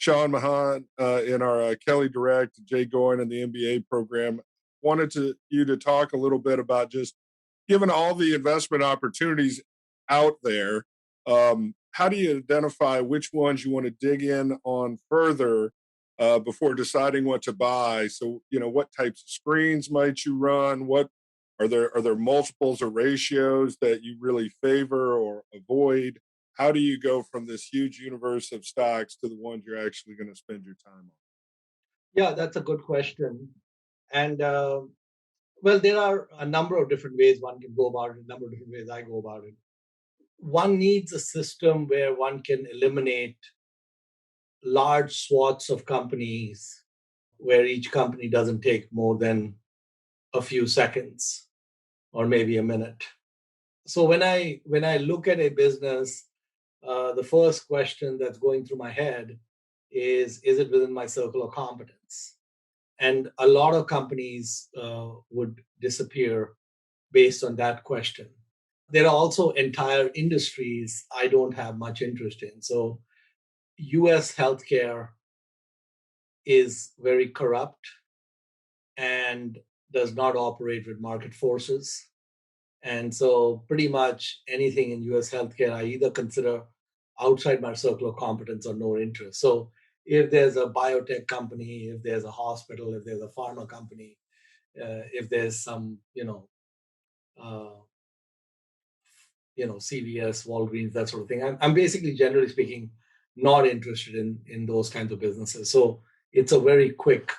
Sean Mahan in our Kelly Direct, Jay Goin in the MBA program. Wanted you to talk a little bit about just given all the investment opportunities out there, how do you identify which ones you want to dig in on further before deciding what to buy? So, what types of screens might you run? What are there multiples or ratios that you really favor or avoid? How do you go from this huge universe of stocks to the ones you're actually going to spend your time on? Yeah, that's a good question. And well, there are a number of different ways one can go about it, a number of different ways I go about it. One needs a system where one can eliminate large swaths of companies where each company doesn't take more than a few seconds or maybe a minute. So when I look at a business, the first question that's going through my head is it within my circle of competence? And a lot of companies would disappear based on that question. There are also entire industries I don't have much interest in. So US healthcare is very corrupt and does not operate with market forces. And so pretty much anything in US healthcare, I either consider outside my circle of competence or no interest. So if there's a biotech company, if there's a hospital, if there's a pharma company, if there's some, uh, CVS, Walgreens, that sort of thing. I'm basically, generally speaking, not interested in those kinds of businesses. So it's a very quick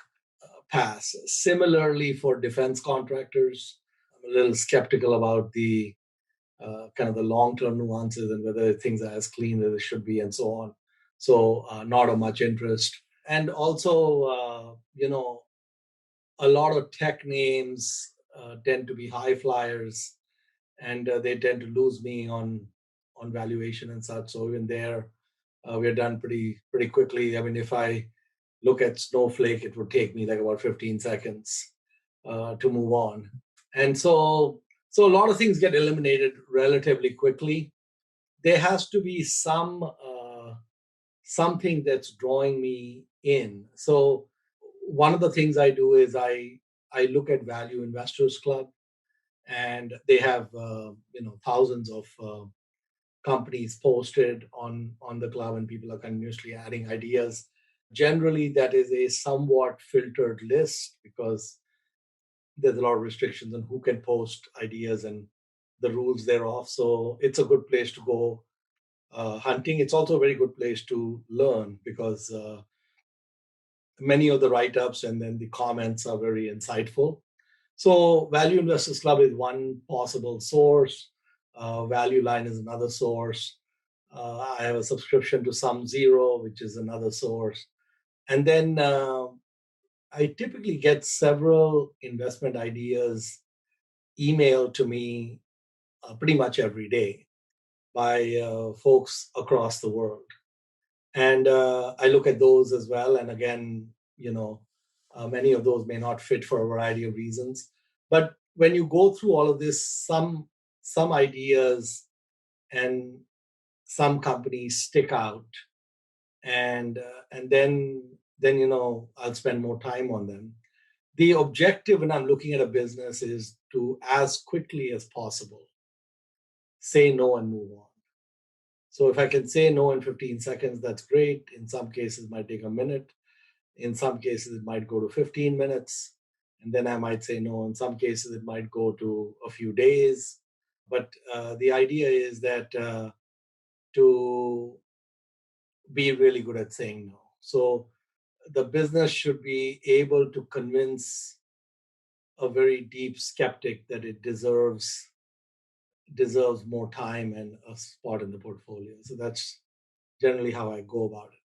pass. Similarly, for defense contractors, I'm a little skeptical about the kind of the long-term nuances and whether things are as clean as they should be and so on. So not of much interest. And also, a lot of tech names tend to be high flyers, and they tend to lose me on valuation and such. So even there, we're done pretty quickly. I mean, if I look at Snowflake, it would take me like about 15 seconds to move on. And so a lot of things get eliminated relatively quickly. There has to be something that's drawing me in. So one of the things I do is I look at Value Investors Club, and they have thousands of companies posted on the club, and people are continuously adding ideas. Generally, that is a somewhat filtered list because there's a lot of restrictions on who can post ideas and the rules thereof. So it's a good place to go hunting. It's also a very good place to learn because many of the write-ups and then the comments are very insightful. So Value Investors Club is one possible source. Value Line is another source. I have a subscription to Sum Zero, which is another source. And then I typically get several investment ideas emailed to me pretty much every day by folks across the world. And I look at those as well. And again, many of those may not fit for a variety of reasons. But when you go through all of this, some ideas and some companies stick out, and then I'll spend more time on them. The objective when I'm looking at a business is to, as quickly as possible, say no and move on. So if I can say no in 15 seconds, that's great. In some cases, it might take a minute. In some cases, it might go to 15 minutes. And then I might say no. In some cases, it might go to a few days. But the idea is that to be really good at saying no. So the business should be able to convince a very deep skeptic that it deserves more time and a spot in the portfolio. So that's generally how I go about it.